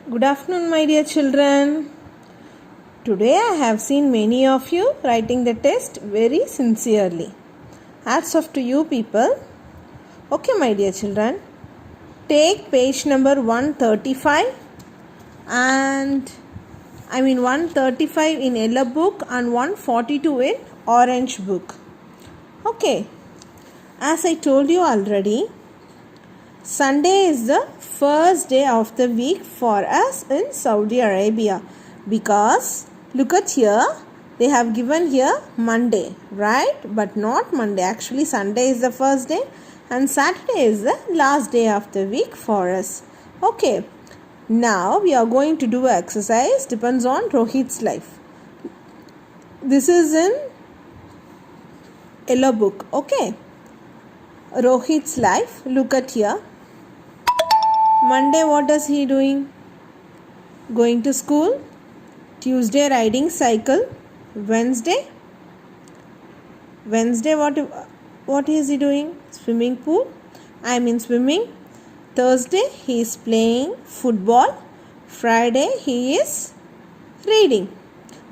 Good afternoon, my dear children. Today I have seen many of you writing the test very sincerely. Hats off to you people. Okay, my dear children. Take page number 135 and 135 in yellow book and 142 in orange book. Okay. As I told you already, Sunday is the first day of the week for us in Saudi Arabia because look at here, they have given here Monday, right? But not Monday. Actually, Sunday is the first day and Saturday is the last day of the week for us. Okay, now we are going to do an exercise, depends on Rohit's life. This is in yellow book, okay? Rohit's life, look at here. Monday, what is he doing? Going to school. Tuesday, riding cycle. Wednesday, what is he doing? Swimming pool. Swimming. Thursday, he is playing football. Friday, he is reading.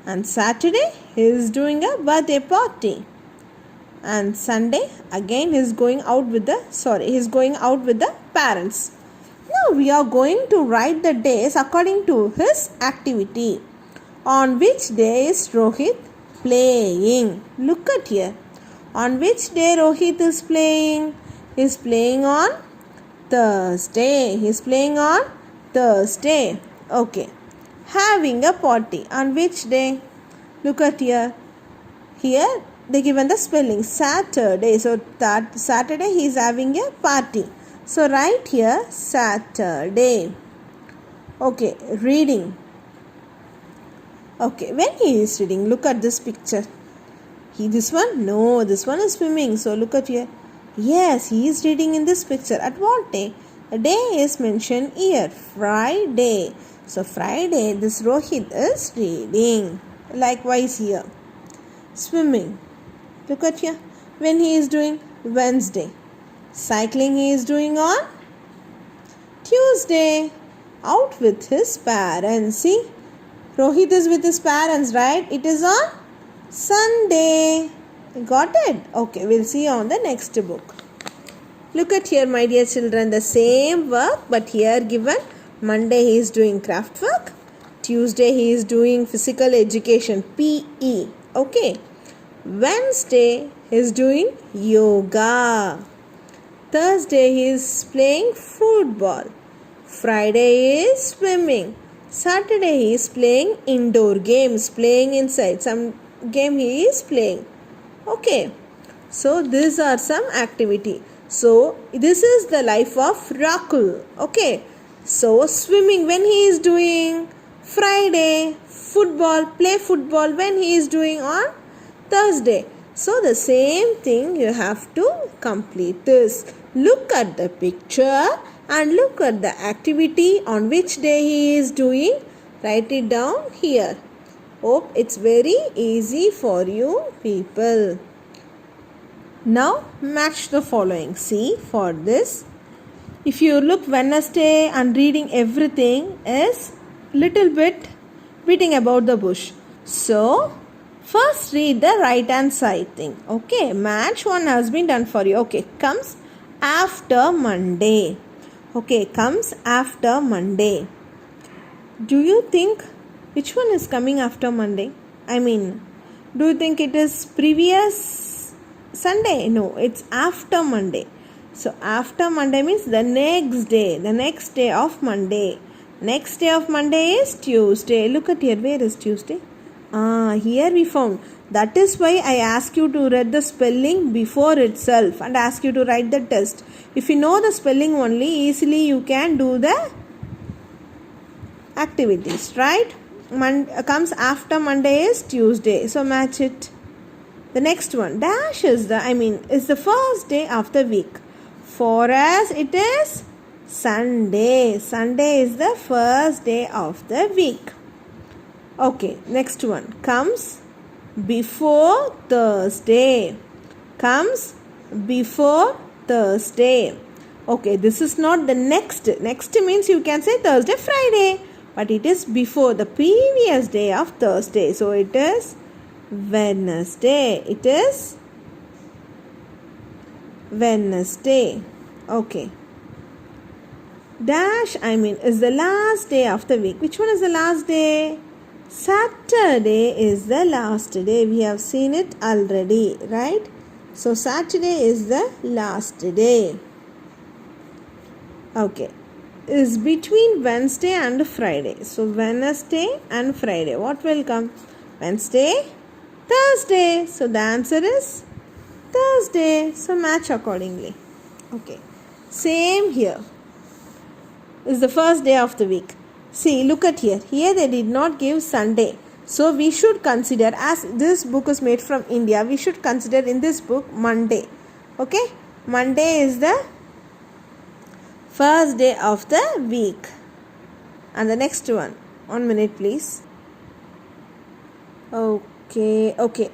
And Saturday, he is doing a birthday party. And Sunday, again, he is going out with the parents. Now we are going to write the days according to his activity. On which day is Rohit playing? Look at here. On which day Rohit is playing? He is playing on Thursday. Okay. Having a party. On which day? Look at here. Here they given the spelling Saturday. So that Saturday he is having a party. So write here Saturday. Okay, reading. Okay, when he is reading, look at this picture. This one? No, this one is swimming. So look at here. Yes, he is reading in this picture. At what day? The day is mentioned here, Friday. So Friday, this Rohit is reading. Likewise here. Swimming. Look at here. When he is doing? Wednesday. Cycling he is doing on Tuesday. Out with his parents. See, Rohit is with his parents, right? It is on Sunday. Got it? Okay, we'll see on the next book. Look at here, my dear children. The same work, but here given Monday he is doing craft work. Tuesday he is doing physical education, PE. Okay. Wednesday he is doing yoga. Thursday he is playing football. Friday is swimming. Saturday he is playing indoor games, playing inside. Some game he is playing. Okay. So these are some activity. So this is the life of Rakul. Okay. So swimming when he is doing Friday. Play football when he is doing on Thursday. So the same thing you have to complete this. Look at the picture and look at the activity on which day he is doing. Write it down here. Hope it's very easy for you people. Now match the following. See for this. If you look Wednesday and reading everything is little bit beating about the bush. So first read the right hand side thing. Okay, match one has been done for you. Okay, comes after Monday. Okay, comes after Monday. Do you think which one is coming after Monday? Do you think it is previous Sunday? No, it's after Monday. So after Monday means the next day of Monday. Next day of Monday is Tuesday. Look at here, where is Tuesday? Here we found. That is why I ask you to read the spelling before itself and ask you to write the test. If you know the spelling only, easily you can do the activities, right? Comes after Monday is Tuesday. So match it. The next one, dash is the first day of the week. For us, it is Sunday. Sunday is the first day of the week. Okay, next one comes before Thursday. Okay, this is not the next. Next means you can say Thursday, Friday. but it is before the previous day of Thursday. So it is Wednesday. It is Wednesday. Okay. Dash, is the last day of the week. Which one is the last day? Saturday is the last day. We have seen it already, right? So Saturday is the last day. Okay. Is between Wednesday and Friday. So Wednesday and Friday. What will come? Wednesday, Thursday. So the answer is Thursday. So match accordingly. Okay. Same here. Is the first day of the week. See, look at here. Here they did not give Sunday. So we should consider, as this book is made from India, we should consider in this book Monday. Okay. Monday is the first day of the week. And the next one. 1 minute please. Okay.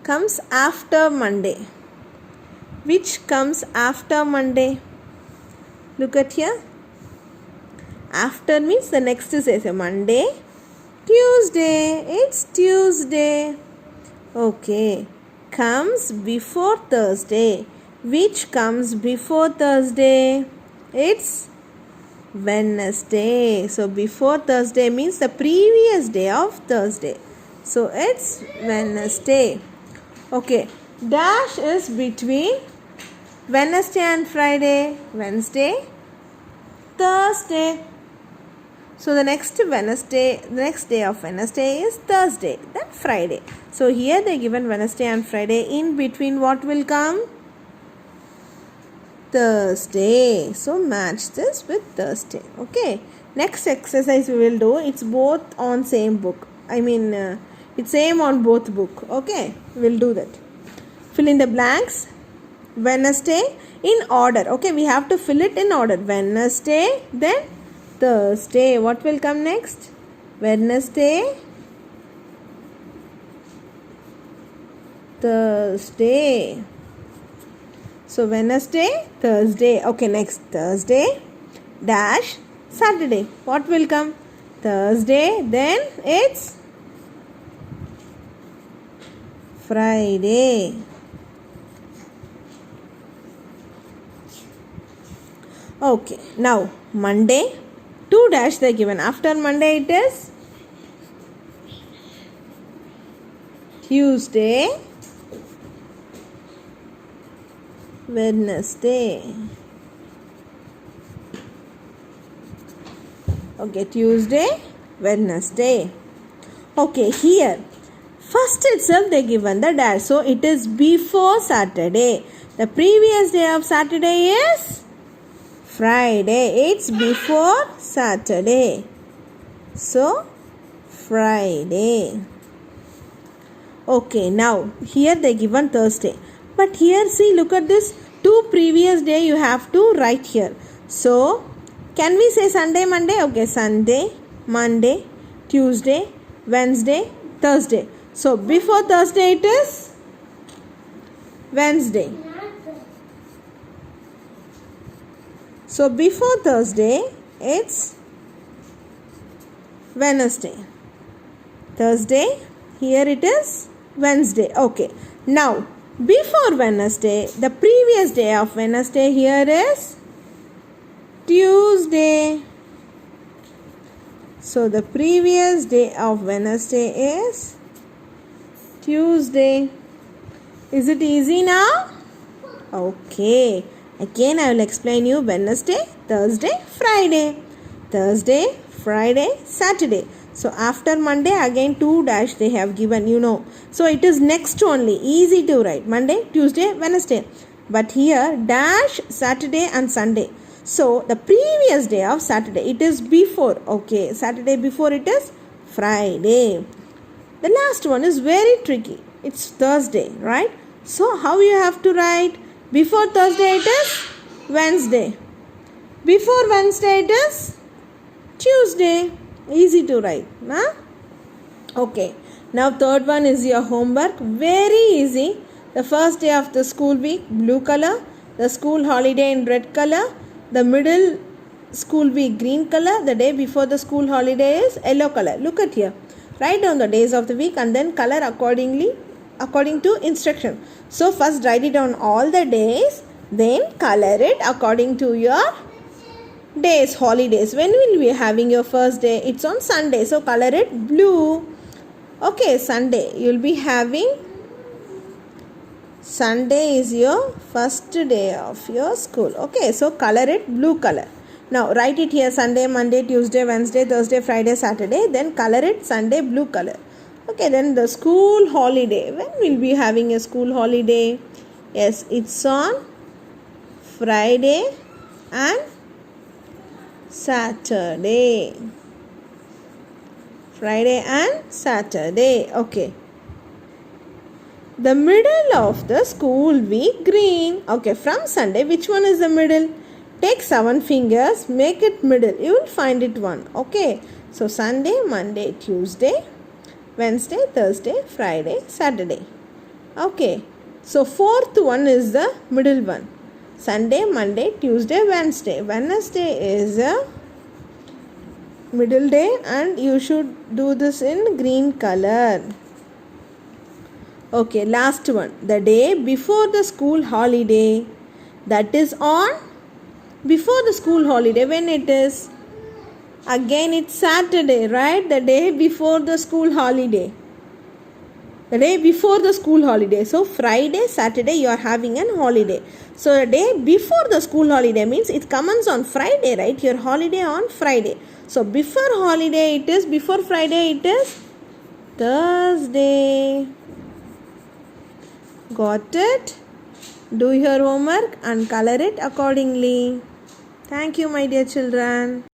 Comes after Monday. Which comes after Monday? Look at here. After means the next is a Monday, Tuesday. It's Tuesday. Okay. Comes before Thursday. Which comes before Thursday? It's Wednesday. So before Thursday means the previous day of Thursday. So it's Wednesday. Okay. Dash is between Wednesday and Friday. Wednesday, Thursday. So the next day of Wednesday is Thursday, then Friday. So here they given Wednesday and Friday. In between what will come? Thursday. So match this with Thursday. Okay. Next exercise we will do. It's both on same book. It's same on both book. Okay. We'll do that. Fill in the blanks. Wednesday in order. Okay. We have to fill it in order. Wednesday, then Thursday. What will come next? Wednesday, Thursday. So Wednesday, Thursday. Okay, next Thursday, dash, Saturday. What will come? Thursday, then it's Friday. Okay, now Monday, 2 dash they given. After Monday it is Tuesday, Wednesday. Okay, Tuesday, Wednesday. Okay, here first itself they given the dash. So it is before Saturday. The previous day of Saturday is Friday. It's before Saturday. So Friday. Okay, now here they given Thursday. But here see, look at this. 2 previous day you have to write here. So can we say Sunday, Monday? Okay, Sunday, Monday, Tuesday, Wednesday, Thursday. So before Thursday it is Wednesday. So before Thursday it's Wednesday. Thursday, here it is Wednesday. Okay. Now before Wednesday, the previous day of Wednesday here is Tuesday. So the previous day of Wednesday is Tuesday. Is it easy now? Okay. Again I will explain you Wednesday, Thursday, Friday. Thursday, Friday, Saturday. So after Monday again 2 dash they have given, So it is next only. Easy to write. Monday, Tuesday, Wednesday. But here dash Saturday and Sunday. So the previous day of Saturday, it is before. Okay, Saturday before it is Friday. The last one is very tricky. It's Thursday, right? So how you have to write? Before Thursday it is Wednesday. Before Wednesday it is Tuesday. Easy to write. Huh? Okay. Now third one is your homework. Very easy. The first day of the school week, blue color. The school holiday in red color. The middle school week, green color. The day before the school holiday is yellow color. Look at here. Write down the days of the week and then color according to instruction. So first write it down all the days, then color it according to your days, holidays. When will you be having your first day? It's on Sunday, so color it blue. Okay, Sunday. You'll be having Sunday is your first day of your school. Okay, so color it blue color. Now write it here: Sunday, Monday, Tuesday, Wednesday, Thursday, Friday, Saturday. Then color it Sunday blue color. Okay, then the school holiday. When will be having a school holiday? Yes, it's on Friday and Saturday. Friday and Saturday. Okay. The middle of the school week, green. Okay, from Sunday, which one is the middle? Take 7 fingers, make it middle. You will find it one. Okay. So Sunday, Monday, Tuesday, Wednesday, Thursday, Friday, Saturday. Okay. So fourth one is the middle one. Sunday, Monday, Tuesday, Wednesday. Wednesday is a middle day and you should do this in green color. Okay, last one. The day before the school holiday. That is on before the school holiday. When it is? Again, it's Saturday, right? The day before the school holiday. The day before the school holiday. So, Friday, Saturday, you are having an holiday. So, the day before the school holiday means it comes on Friday, right? Your holiday on Friday. So, before holiday it is, before Friday it is Thursday. Got it? Do your homework and color it accordingly. Thank you, my dear children.